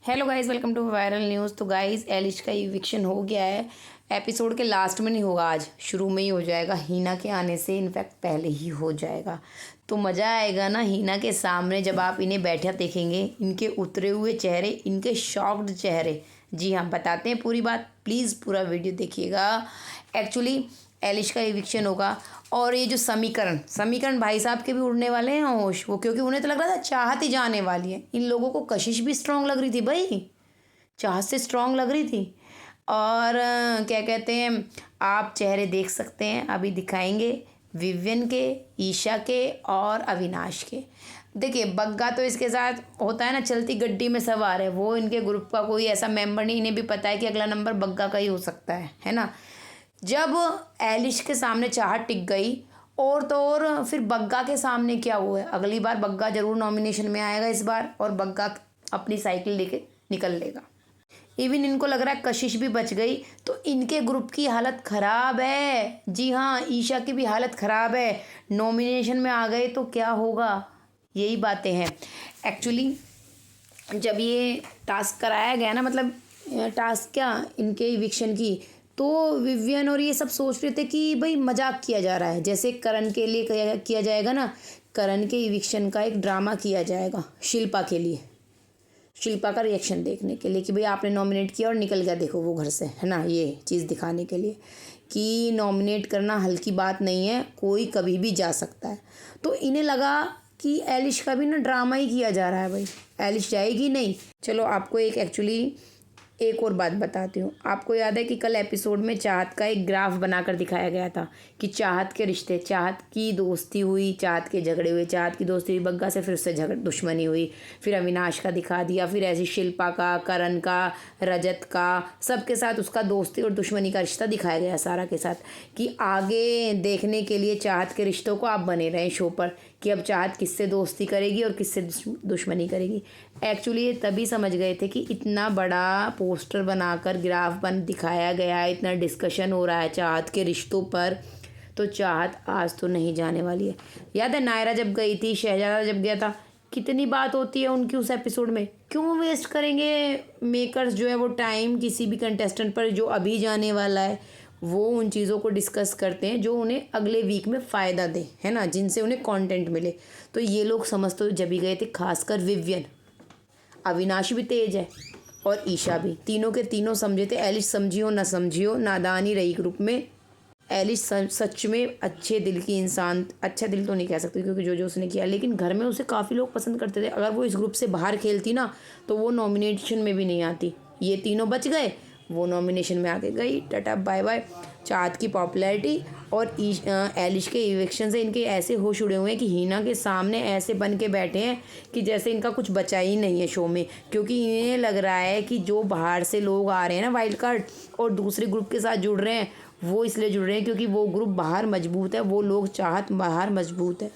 Hello guys, welcome to viral news. तो guys, एलिश का इविक्शन हो गया है। एपिसोड के लास्ट में नहीं होगा, आज शुरू में ही हो जाएगा। हीना के आने से इनफैक्ट पहले ही हो जाएगा। तो मज़ा आएगा ना हीना के सामने जब आप इन्हें बैठे देखेंगे, इनके उतरे हुए चेहरे, इनके शॉक्ड चेहरे। जी हाँ, बताते हैं पूरी बात, प्लीज़ पूरा वीडियो देखिएगा। एक्चुअली एलिश का इविक्शन होगा और ये जो समीकरण भाई साहब के भी उड़ने वाले हैं होश वो, क्योंकि उन्हें तो लग रहा था चाहत ही जाने वाली है। इन लोगों को कशिश भी स्ट्रांग लग रही थी भाई, चाहत से स्ट्रांग लग रही थी। और क्या कहते हैं, आप चेहरे देख सकते हैं, अभी दिखाएंगे विवियन के, ईशा के और अविनाश के। देखिए, बग्गा तो इसके साथ होता है ना, चलती गड्डी में सवार है। वो इनके ग्रुप का कोई ऐसा मेंबर नहीं, इन्हें भी पता है कि अगला नंबर बग्गा का ही हो सकता है ना। जब एलिश के सामने चाहत टिक गई और तो और फिर बग्गा के सामने क्या हुआ है, अगली बार बग्गा जरूर नॉमिनेशन में आएगा इस बार, और बग्गा अपनी साइकिल लेके निकल लेगा। इवन इनको लग रहा है कशिश भी बच गई, तो इनके ग्रुप की हालत ख़राब है। जी हाँ, ईशा की भी हालत ख़राब है। नॉमिनेशन में आ गए तो क्या होगा, यही बातें हैं। एक्चुअली जब ये टास्क कराया गया ना, मतलब टास्क क्या, इनके इविक्शन की, तो विवियन और ये सब सोच रहे थे कि भाई मजाक किया जा रहा है, जैसे करण के लिए किया जाएगा ना। करण के इविक्शन का एक ड्रामा किया जाएगा शिल्पा के लिए, शिल्पा का रिएक्शन देखने के लिए कि भाई आपने नॉमिनेट किया और निकल गया देखो वो घर से, है ना। ये चीज़ दिखाने के लिए कि नॉमिनेट करना हल्की बात नहीं है, कोई कभी भी जा सकता है। तो इन्हें लगा कि एलिश का भी ना ड्रामा ही किया जा रहा है, भाई एलिश जाएगी नहीं। चलो आपको एक और बात बताती हूँ। आपको याद है कि कल एपिसोड में चाहत का एक ग्राफ बनाकर दिखाया गया था कि चाहत के रिश्ते, चाहत की दोस्ती हुई, चाहत के झगड़े हुए, चाहत की दोस्ती हुई बग्गा से, फिर उससे दुश्मनी हुई, फिर अविनाश का दिखा दिया, फिर ऐसी शिल्पा का, करण का, रजत का, सबके साथ उसका दोस्ती और दुश्मनी का रिश्ता दिखाया गया सारा के साथ। कि आगे देखने के लिए चाहत के रिश्तों को आप बने रहें शो पर, कि अब चाहत किससे दोस्ती करेगी और किससे दुश्मनी करेगी। एक्चुअली ये तभी समझ गए थे कि इतना बड़ा पोस्टर बनाकर ग्राफ दिखाया गया है, इतना डिस्कशन हो रहा है चाहत के रिश्तों पर, तो चाहत आज तो नहीं जाने वाली है। याद है नायरा जब गई थी, शहजादा जब गया था, कितनी बात होती है उनकी उस एपिसोड में। क्यों वेस्ट करेंगे मेकर्स जो है वो टाइम किसी भी कंटेस्टेंट पर जो अभी जाने वाला है। वो उन चीज़ों को डिस्कस करते हैं जो उन्हें अगले वीक में फ़ायदा दे, है ना, जिनसे उन्हें कंटेंट मिले। तो ये लोग समझ तो जब ही गए थे, खासकर विवियन। अविनाश भी तेज है और ईशा भी, तीनों के तीनों समझे थे। एलिश समझियो ना समझियो, नादानी रही ग्रुप में। एलिश सच में अच्छे दिल की इंसान, अच्छा दिल तो नहीं कह सकती क्योंकि जो उसने किया, लेकिन घर में उसे काफ़ी लोग पसंद करते थे। अगर वो इस ग्रुप से बाहर खेलती ना, तो वो नॉमिनेशन में भी नहीं आती। ये तीनों बच गए, वो नॉमिनेशन में आके गई, टाटा बाय बाय। चाहत की पॉपुलैरिटी और एलिश के इविक्शन से इनके ऐसे होश उड़े हुए हैं कि हीना के सामने ऐसे बन के बैठे हैं कि जैसे इनका कुछ बचा ही नहीं है शो में। क्योंकि इन्हें लग रहा है कि जो बाहर से लोग आ रहे हैं ना, वाइल्ड कार्ड, और दूसरे ग्रुप के साथ जुड़ रहे हैं, वो इसलिए जुड़ रहे हैं क्योंकि वो ग्रुप बाहर मजबूत है, वो लोग चाहत बाहर मजबूत है।